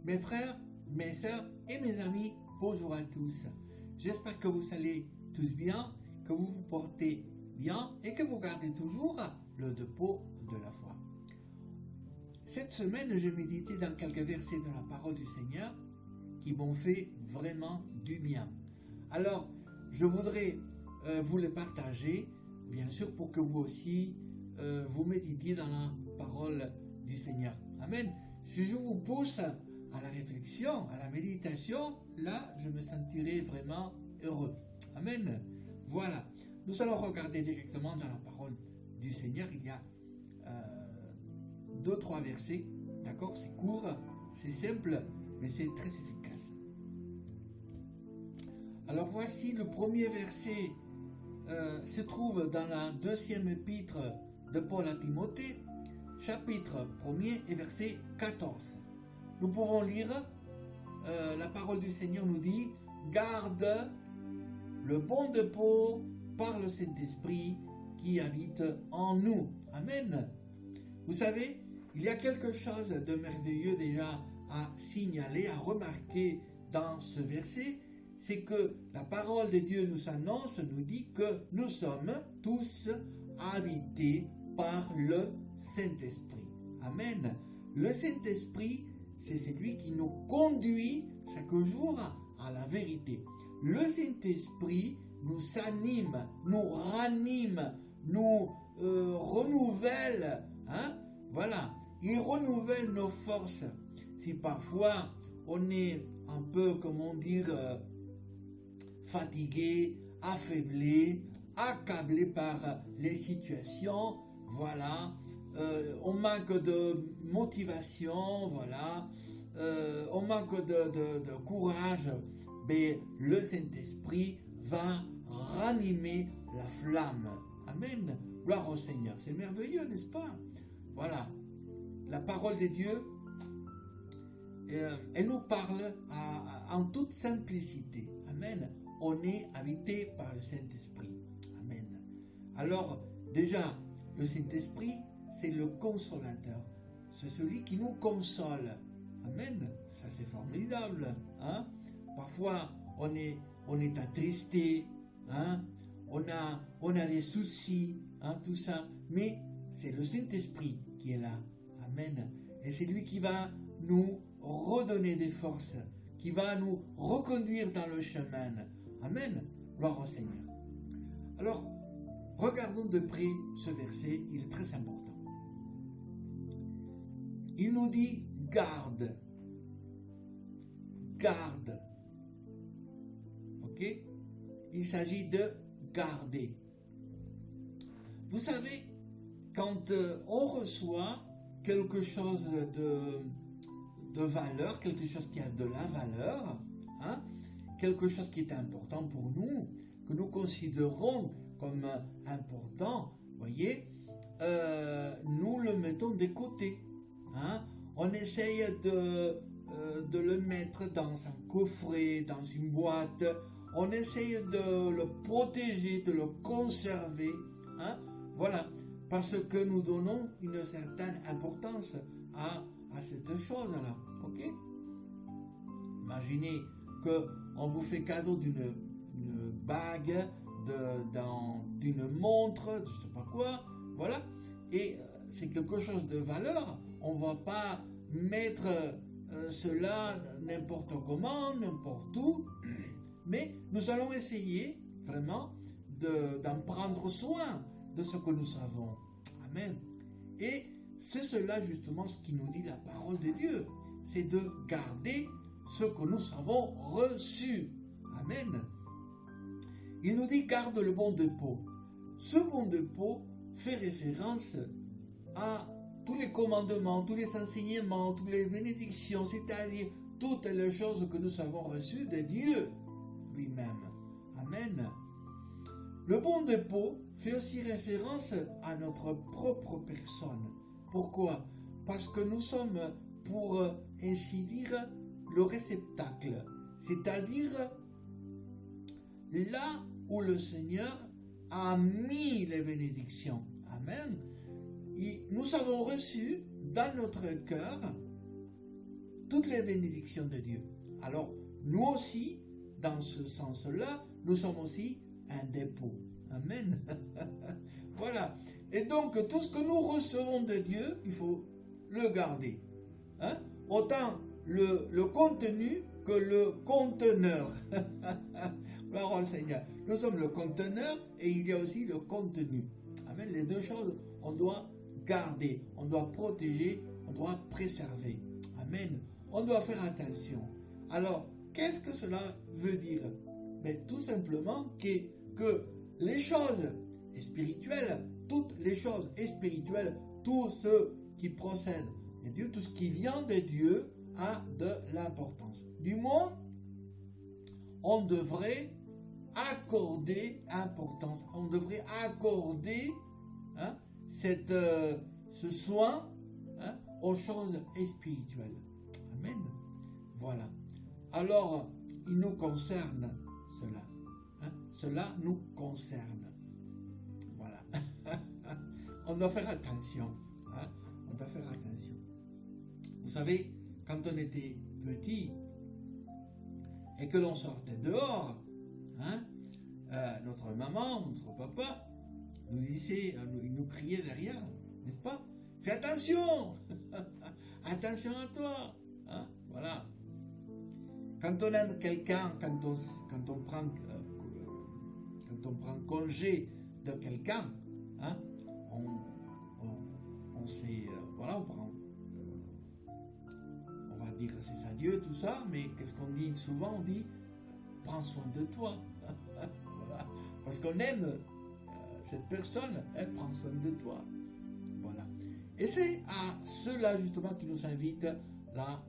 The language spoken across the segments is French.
Mes frères, mes sœurs et mes amis, bonjour à tous. J'espère que vous allez tous bien, que vous vous portez bien et que vous gardez toujours le dépôt de la foi. Cette semaine, j'ai médité dans quelques versets de la parole du Seigneur qui m'ont fait vraiment du bien. Alors, je voudrais vous les partager, bien sûr, pour que vous aussi, vous méditiez dans la parole du Seigneur. Amen. Si je vous pousse à la réflexion, à la méditation, là, je me sentirai vraiment heureux. Amen. Voilà. Nous allons regarder directement dans la parole du Seigneur. Il y a 2-3 versets. D'accord? C'est court, c'est simple, mais c'est très efficace. Alors voici le premier verset se trouve dans la deuxième épître de Paul à Timothée, chapitre 1er et verset 14. Nous pouvons lire, la parole du Seigneur nous dit, « Garde le bon dépôt par le Saint-Esprit qui habite en nous. » Amen. Vous savez, il y a quelque chose de merveilleux déjà à signaler, à remarquer dans ce verset, c'est que la parole de Dieu nous annonce, nous dit que nous sommes tous habités par le Saint-Esprit. Amen. Le Saint-Esprit, c'est celui qui nous conduit chaque jour à la vérité. Le Saint-Esprit nous anime, nous ranime, nous renouvelle. Voilà, il renouvelle nos forces. Si parfois on est un peu, comment dire, fatigué, affaibli, accablé par les situations, voilà, on manque de motivation, voilà, on manque de courage, mais le Saint-Esprit va ranimer la flamme. Amen. Gloire au Seigneur. C'est merveilleux, n'est-ce pas? Voilà. La parole de Dieu, elle nous parle en toute simplicité. Amen. On est habité par le Saint-Esprit. Amen. Alors, déjà, le Saint-Esprit, c'est le consolateur. C'est celui qui nous console. Amen. Ça, c'est formidable. Hein? Parfois, on est attristé. Hein? On a des soucis. Hein, tout ça. Mais c'est le Saint-Esprit qui est là. Amen. Et c'est lui qui va nous redonner des forces, qui va nous reconduire dans le chemin. Amen. Gloire au Seigneur. Alors, regardons de près ce verset, il est très important. Il nous dit garde. Garde. Ok? Il s'agit de garder. Vous savez, quand on reçoit quelque chose de valeur, quelque chose qui a de la valeur, hein, quelque chose qui est important pour nous, que nous considérons comme important, voyez, nous le mettons de côté. Hein. On essaye de le mettre dans un coffret, dans une boîte, on essaye de le protéger, de le conserver. Hein. Voilà, parce que nous donnons une certaine importance à cette chose-là. Ok? Imaginez qu'on vous fait cadeau d'une bague, d'une montre, je ne sais pas quoi, voilà, et c'est quelque chose de valeur. On ne va pas mettre cela n'importe comment, n'importe où, mais nous allons essayer vraiment d'en prendre soin de ce que nous savons. Amen. Et c'est cela justement ce qui nous dit la parole de Dieu. C'est de garder ce que nous avons reçu. Amen. Il nous dit garde le bon dépôt. Ce bon dépôt fait référence à tous les commandements, tous les enseignements, toutes les bénédictions, c'est-à-dire toutes les choses que nous avons reçues de Dieu lui-même. Amen. Le bon dépôt fait aussi référence à notre propre personne. Pourquoi? Parce que nous sommes, pour ainsi dire, le réceptacle, c'est-à-dire là où le Seigneur a mis les bénédictions. Amen. Et nous avons reçu dans notre cœur toutes les bénédictions de Dieu. Alors, nous aussi, dans ce sens-là, nous sommes aussi un dépôt. Amen. Voilà. Et donc, tout ce que nous recevons de Dieu, il faut le garder. Hein? Autant le contenu que le conteneur. Gloire au Seigneur. Nous sommes le conteneur et il y a aussi le contenu. Amen. Les deux choses, on doit garder, on doit protéger, on doit préserver. Amen. On doit faire attention. Alors, qu'est-ce que cela veut dire? Mais tout simplement que les choses spirituelles, toutes les choses spirituelles, tout ce qui procède de Dieu, tout ce qui vient de Dieu a de l'importance. Du moins, on devrait accorder importance, on devrait accorder ce soin aux choses spirituelles. Amen. Voilà. Alors, il nous concerne cela. Cela nous concerne. Voilà. On doit faire attention. On doit faire attention. Vous savez, quand on était petit et que l'on sortait dehors, notre maman, notre papa nous disait, il nous criait derrière, n'est-ce pas? Fais attention. Attention à toi. Voilà. Quand on aime quelqu'un, quand on prend congé de quelqu'un, on sait, voilà, on va dire c'est adieu, tout ça, mais qu'est-ce qu'on dit souvent? On dit prends soin de toi. Voilà. Parce qu'on aime cette personne, elle prend soin de toi. Voilà. Et c'est à cela justement qui nous invite la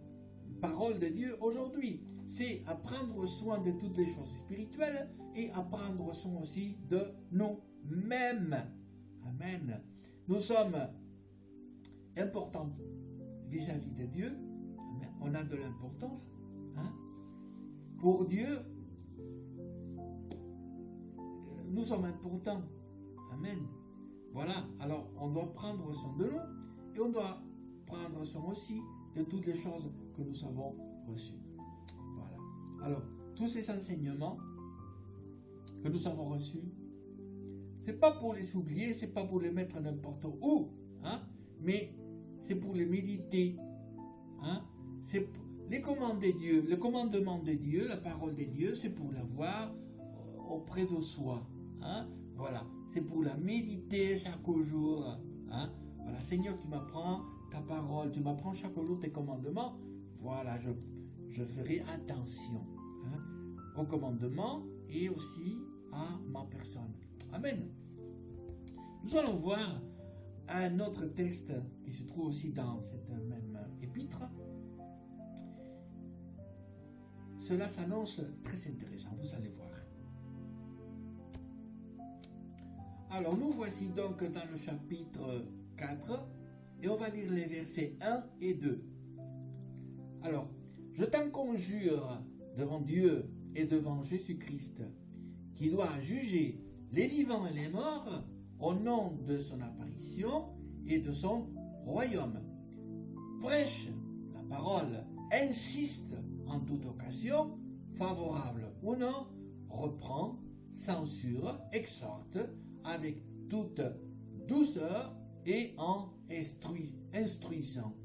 parole de Dieu aujourd'hui. C'est à prendre soin de toutes les choses spirituelles et à prendre soin aussi de nous-mêmes. Amen. Nous sommes importants vis-à-vis de Dieu. Amen. On a de l'importance. Pour Dieu, nous sommes importants. Amen. Voilà. Alors, on doit prendre soin de nous et on doit prendre soin aussi de toutes les choses que nous avons reçues. Voilà. Alors, tous ces enseignements que nous avons reçus, c'est pas pour les oublier, c'est pas pour les mettre n'importe où, mais c'est pour les méditer. C'est les commandes de Dieu, le commandement de Dieu, la parole de Dieu, c'est pour l'avoir auprès de soi. Voilà, c'est pour la méditer chaque jour. Voilà, Seigneur, tu m'apprends ta parole, tu m'apprends chaque jour tes commandements. Voilà, je ferai attention aux commandements et aussi à ma personne. Amen. Nous allons voir un autre texte qui se trouve aussi dans cette même épître. Cela s'annonce très intéressant, vous allez voir. Alors, nous voici donc dans le chapitre 4 et on va lire les versets 1 et 2. Alors, je t'en conjure devant Dieu et devant Jésus-Christ, qui doit juger les vivants et les morts au nom de son apparition et de son royaume. Prêche la parole, insiste en toute occasion, favorable ou non, reprend, censure, exhorte avec toute douceur et en instruisant.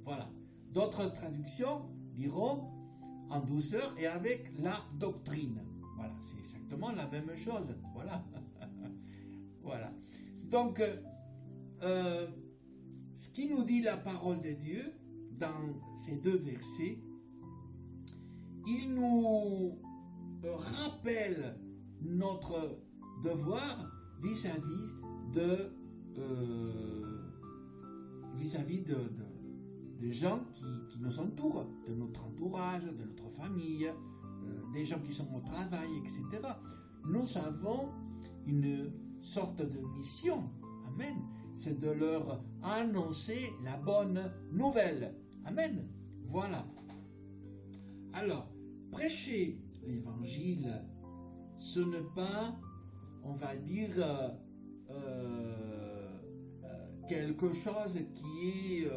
Voilà. D'autres traductions diront en douceur et avec la doctrine. Voilà, c'est exactement la même chose. Voilà. Voilà. Donc, ce qui nous dit la parole de Dieu dans ces deux versets, il nous rappelle notre devoir vis-à-vis des gens qui nous entourent, de notre entourage, de notre famille, des gens qui sont au travail, etc. Nous avons une sorte de mission. Amen. C'est de leur annoncer la bonne nouvelle. Amen. Voilà. Alors, prêcher l'évangile, ce n'est pas, on va dire, quelque chose qui est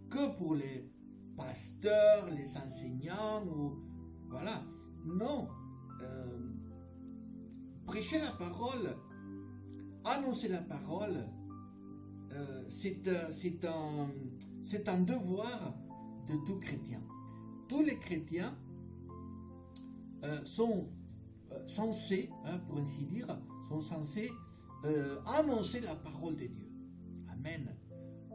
que que pour les pasteurs, les enseignants, ou voilà. Non. Prêcher la parole, annoncer la parole, c'est un devoir de tout chrétien. Tous les chrétiens sont censés, pour ainsi dire, sont censés annoncer la parole de Dieu. Amen.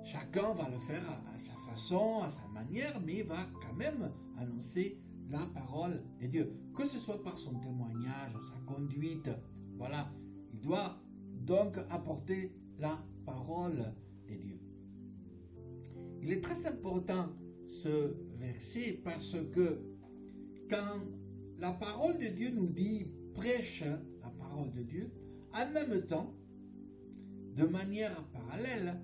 Chacun va le faire à sa façon, à sa manière, mais va quand même annoncer la parole de Dieu. Que ce soit par son témoignage, sa conduite, voilà. Il doit donc apporter la parole de Dieu. Il est très important ce verset parce que quand la parole de Dieu nous dit prêche la parole de Dieu, en même temps, de manière parallèle,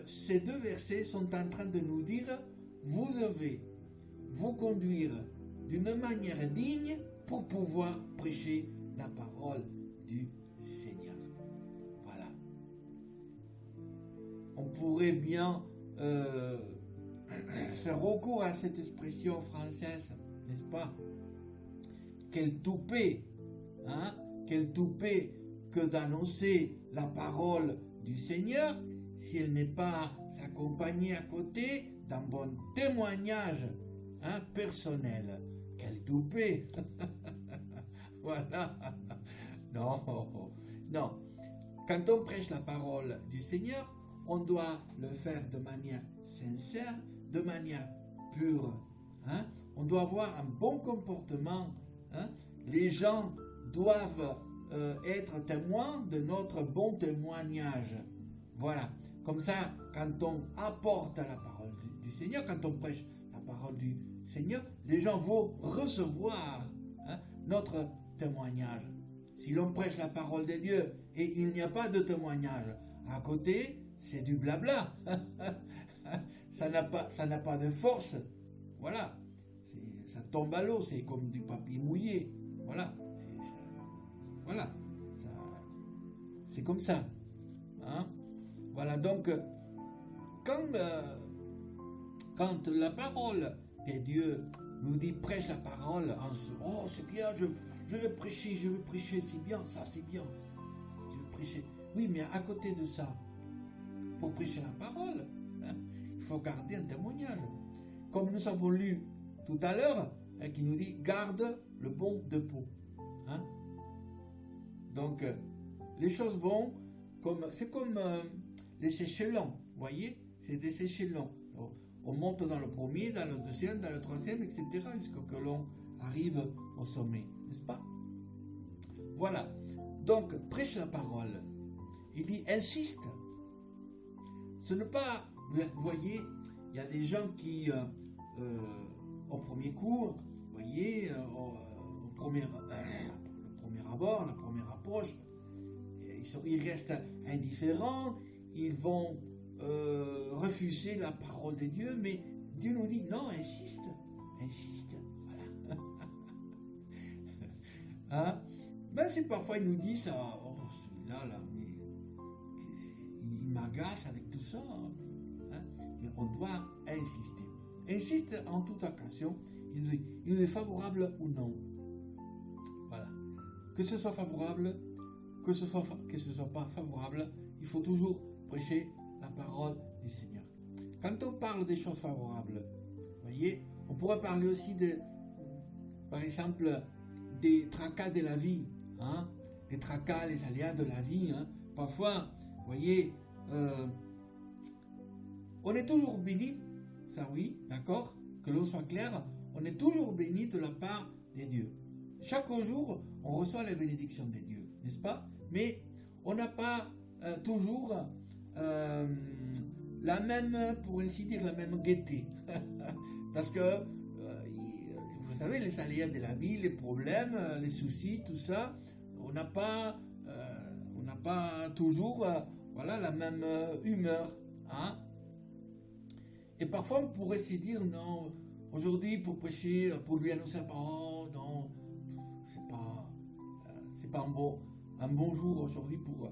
ces deux versets sont en train de nous dire vous devez vous conduire d'une manière digne pour pouvoir prêcher la parole du Seigneur. Voilà. On pourrait bien faire recours à cette expression française, n'est-ce pas? Quel toupet, hein? Quel toupet que d'annoncer la parole du Seigneur si elle n'est pas accompagnée à côté d'un bon témoignage personnel. Quel toupet. Voilà. Non, non. Quand on prêche la parole du Seigneur, on doit le faire de manière sincère, de manière pure. Hein? On doit avoir un bon comportement. Hein? Les gens doivent être témoins de notre bon témoignage. Voilà. Comme ça, quand on apporte la parole du Seigneur, quand on prêche la parole du Seigneur, les gens vont recevoir notre témoignage. Si l'on prêche la parole de Dieu et il n'y a pas de témoignage à côté, c'est du blabla. Ça n'a pas de force. Voilà. Ça tombe à l'eau, c'est comme du papier mouillé. Voilà. Voilà. C'est comme ça. Hein? Voilà, donc, quand la parole de Dieu nous dit prêche la parole, on se dit, oh c'est bien, je vais prêcher, c'est bien ça, c'est bien. Je vais prêcher. Oui, mais à côté de ça, pour prêcher la parole, il faut garder un témoignage. Comme nous avons lu tout à l'heure, qui nous dit garde le bon dépôt. Hein? Donc, les choses vont c'est comme les échelons, vous voyez, c'est des échelons. Alors, on monte dans le premier, dans le deuxième, dans le troisième, etc. jusqu'à ce que l'on arrive au sommet, n'est-ce pas? Voilà. Donc, prêche la parole. Il dit insiste. Ce n'est pas, vous voyez, il y a des gens qui, au premier coup, vous voyez, le premier abord, la première approche, ils restent indifférents, ils vont refuser la parole de Dieu, mais Dieu nous dit non, insiste, voilà. Hein? Ben c'est parfois il nous dit ça, oh celui-là, là, mais il m'agace avec tout ça, hein? Mais on doit insister. Insiste en toute occasion, il est favorable ou non. Voilà. Que ce soit favorable, que ce soit pas favorable, il faut toujours prêcher la parole du Seigneur. Quand on parle des choses favorables, vous voyez, on pourrait parler aussi par exemple, des tracas de la vie, hein, les tracas, les aléas de la vie. Hein. Parfois, vous voyez, on est toujours béni, ça oui, d'accord, que l'on soit clair, on est toujours béni de la part des dieux. Chaque jour, on reçoit la bénédiction des dieux, n'est-ce pas? Mais on n'a pas toujours la même, pour ainsi dire, la même gaieté. Parce que, vous savez, les aléas de la vie, les problèmes, les soucis, tout ça, on n'a pas toujours voilà, la même humeur. Hein? Et parfois, on pourrait se dire, non, aujourd'hui, pour prêcher, pour lui annoncer, oh non, c'est pas un bon jour aujourd'hui pour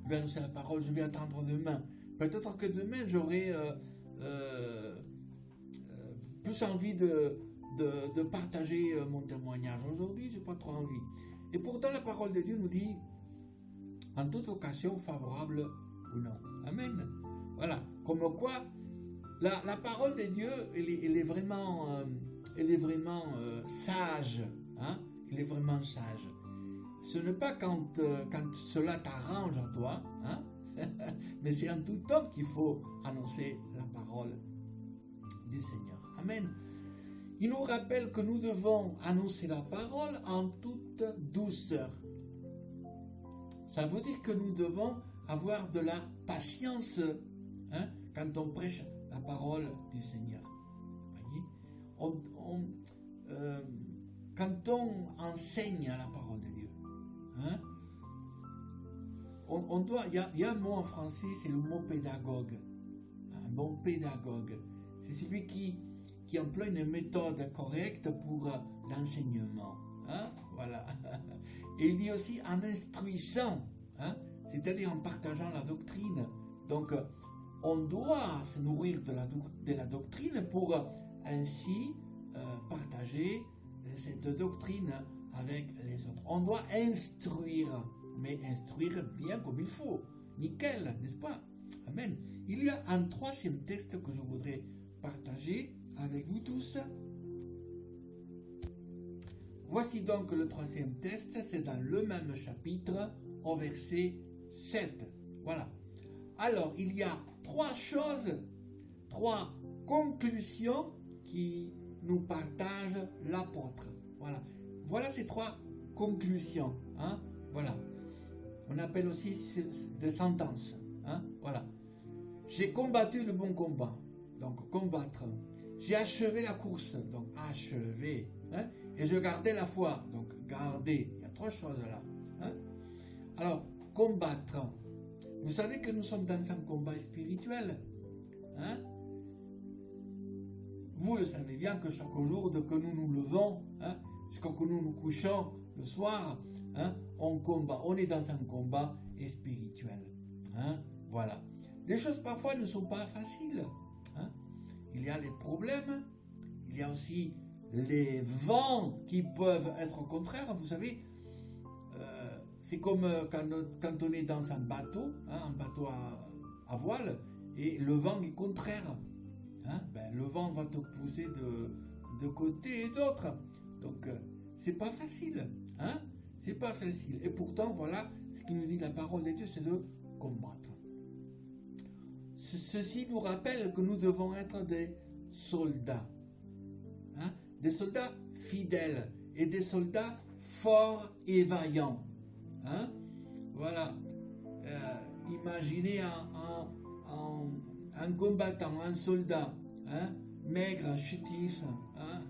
lui annoncer la parole, je vais attendre demain. Peut-être que demain, j'aurai plus envie de partager mon témoignage. Aujourd'hui, je n'ai pas trop envie. Et pourtant, la parole de Dieu nous dit, en toute occasion, favorable ou non. Amen. Voilà. Comme quoi, la parole de Dieu, elle est vraiment sage. Hein? Elle est vraiment sage. Ce n'est pas quand cela t'arrange à toi, hein? Mais c'est en tout temps qu'il faut annoncer la parole du Seigneur. Amen. Il nous rappelle que nous devons annoncer la parole en toute douceur. Ça veut dire que nous devons avoir de la patience, hein, quand on prêche la parole du Seigneur. Voyez? Quand on enseigne la parole de Dieu, hein, il y a un mot en français, c'est le mot pédagogue. Un bon pédagogue, c'est celui qui emploie une méthode correcte pour l'enseignement. Hein, voilà. Et il dit aussi en instruisant, hein, c'est-à-dire en partageant la doctrine. Donc, on doit se nourrir de la doctrine pour ainsi partager cette doctrine avec les autres. On doit instruire, mais instruire bien comme il faut. Nickel, n'est-ce pas? Amen. Il y a un troisième texte que je voudrais partager avec vous tous. Voici donc le troisième texte, c'est dans le même chapitre, au verset 7. Voilà. Alors, il y a trois conclusions qui nous partage l'apôtre. Voilà. Voilà ces trois conclusions. Hein? Voilà. On appelle aussi des sentences. Hein? Voilà. J'ai combattu le bon combat. Donc, combattre. J'ai achevé la course. Donc, achever. Hein? Et je gardais la foi. Donc, garder. Il y a trois choses là. Hein? Alors, combattre. Vous savez que nous sommes dans un combat spirituel. Hein? Vous le savez bien que chaque jour, dès que nous nous levons, hein, jusqu'à que nous nous couchons le soir, hein, on combat. On est dans un combat spirituel. Hein? Voilà. Les choses parfois ne sont pas faciles. Hein? Il y a les problèmes, il y a aussi les vents qui peuvent être contraires. Vous savez, c'est comme quand on est dans un bateau, hein, un bateau à voile, et le vent est contraire. Hein? Le vent va te pousser de côté et d'autre. Donc, c'est pas facile. Hein? C'est pas facile. Et pourtant, voilà, ce qui nous dit la parole de Dieu, c'est de combattre. Ceci nous rappelle que nous devons être des soldats. Hein? Des soldats fidèles et des soldats forts et vaillants. Hein? Voilà. Imaginez un combattant, un soldat, hein? Maigre, chétif, hein?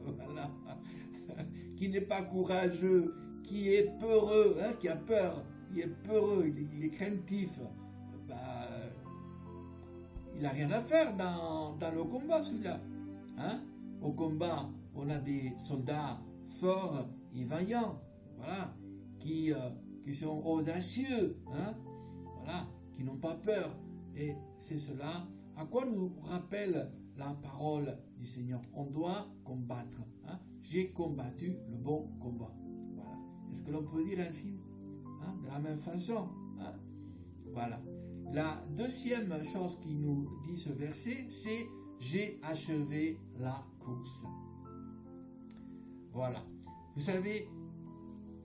Voilà. Qui n'est pas courageux, qui est peureux, hein? Qui a peur, il est peureux, il est craintif. Il n'a rien à faire dans le combat, celui-là. Hein? Au combat, on a des soldats forts et vaillants, voilà, qui sont audacieux, hein? Voilà, qui n'ont pas peur. Et c'est cela à quoi nous rappelle la parole du Seigneur. On doit combattre. Hein? J'ai combattu le bon combat. Voilà. Est-ce que l'on peut dire ainsi? Hein? De la même façon. Hein? Voilà. La deuxième chose qui nous dit ce verset, c'est « J'ai achevé la course ». Voilà. Vous savez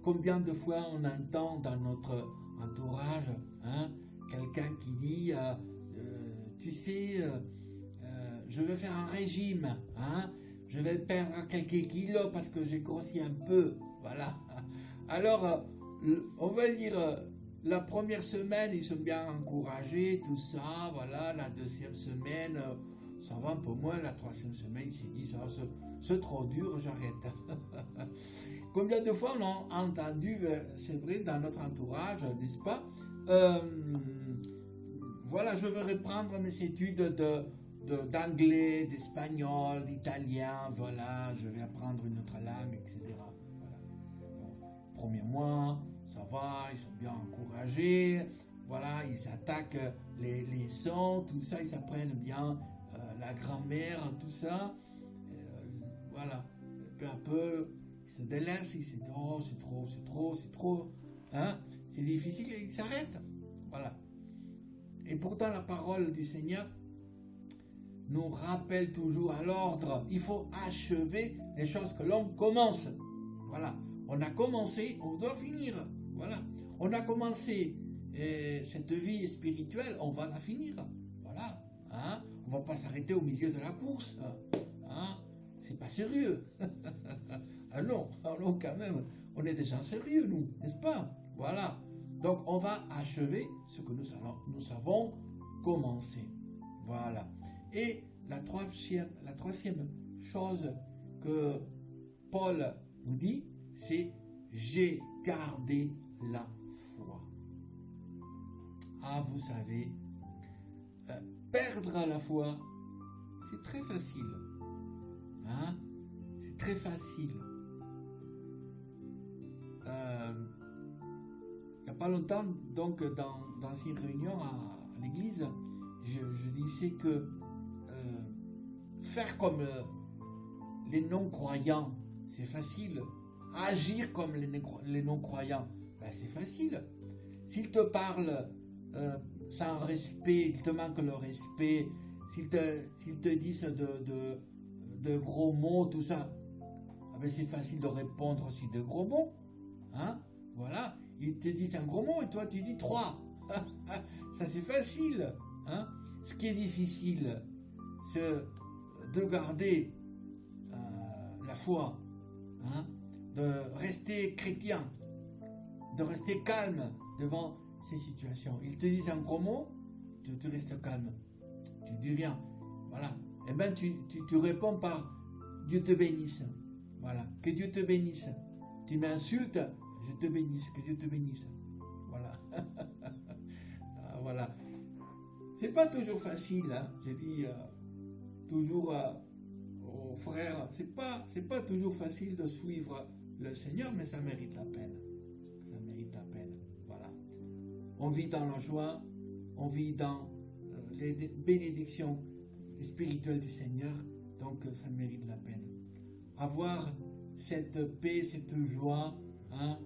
combien de fois on entend dans notre entourage, hein, quelqu'un qui dit tu sais, je vais faire un régime, hein, je vais perdre quelques kilos parce que j'ai grossi un peu. Voilà. Alors, on va dire... la première semaine, ils sont bien encouragés, tout ça, voilà. La deuxième semaine, ça va un peu moins. La troisième semaine, il s'est dit, ça c'est trop dur, j'arrête. Combien de fois on a entendu, c'est vrai, dans notre entourage, n'est-ce pas? Voilà, je veux reprendre mes études d'anglais, d'espagnol, d'italien, voilà, je vais apprendre une autre langue, etc. Voilà. Donc, premier mois, ça va, ils sont bien encouragés, voilà, ils attaquent les sons, tout ça, ils apprennent bien la grammaire, tout ça. Voilà, peu à peu, ils se délaissent, ils se disent, oh, c'est trop, hein, c'est difficile, et ils s'arrêtent. Voilà. Et pourtant, la parole du Seigneur nous rappelle toujours à l'ordre. Il faut achever les choses que l'on commence. Voilà. On a commencé, on doit finir. Voilà. On a commencé cette vie spirituelle, on va la finir. Voilà. Hein? On ne va pas s'arrêter au milieu de la course. Hein? C'est pas sérieux. Ah non, quand même, on est des gens sérieux, nous, n'est-ce pas? Voilà. Donc, on va achever ce que nous savons commencer. Voilà. Et la troisième chose que Paul nous dit, c'est « j'ai gardé la foi ». Ah, vous savez, perdre la foi, c'est très facile. Hein? C'est très facile. Il n'y a pas longtemps, donc dans une réunion à l'église, je disais que faire comme les non-croyants, c'est facile. Agir comme les non-croyants, ben c'est facile. S'ils te parlent sans respect, ils te manquent le respect, s'ils te disent de gros mots, tout ça, ben c'est facile de répondre aussi de gros mots. Hein? Voilà. Ils te disent un gros mot et toi tu dis 3. Ça c'est facile. Hein? Ce qui est difficile, c'est de garder la foi, hein? De rester chrétien, de rester calme devant ces situations. Ils te disent un gros mot, tu restes calme, tu dis rien. Voilà. Et bien tu réponds par Dieu te bénisse. Voilà. Que Dieu te bénisse. Tu m'insultes, je te bénisse. Que Dieu te bénisse. Voilà. Ah, voilà. C'est pas toujours facile, hein. Je dis toujours aux frères, c'est pas toujours facile de suivre le Seigneur, mais ça mérite la peine. Ça mérite la peine. Voilà. On vit dans la joie, on vit dans les bénédictions spirituelles du Seigneur, donc ça mérite la peine. Avoir cette paix, cette joie, hein,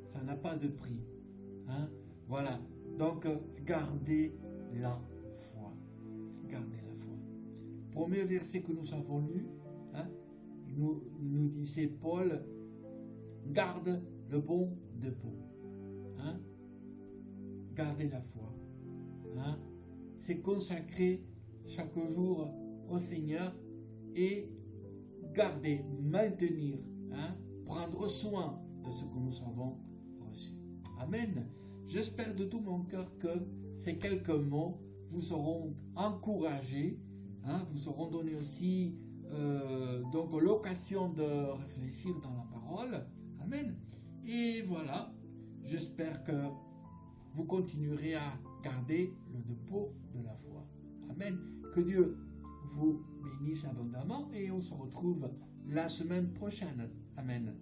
ça n'a pas de prix. Hein. Voilà. Donc, gardez la foi. Gardez la foi. Premier verset que nous avons lu, hein, il nous disait Paul, garde le bon dépôt. Hein. Gardez la foi. Hein. C'est consacrer chaque jour au Seigneur et garder, maintenir, hein, prendre soin de ce que nous avons reçu. Amen. J'espère de tout mon cœur que ces quelques mots vous auront encouragé, hein, vous auront donné aussi donc l'occasion de réfléchir dans la parole. Amen. Et voilà, j'espère que vous continuerez à garder le dépôt de la foi. Amen. Que Dieu vous bénisse abondamment et on se retrouve la semaine prochaine. Amen.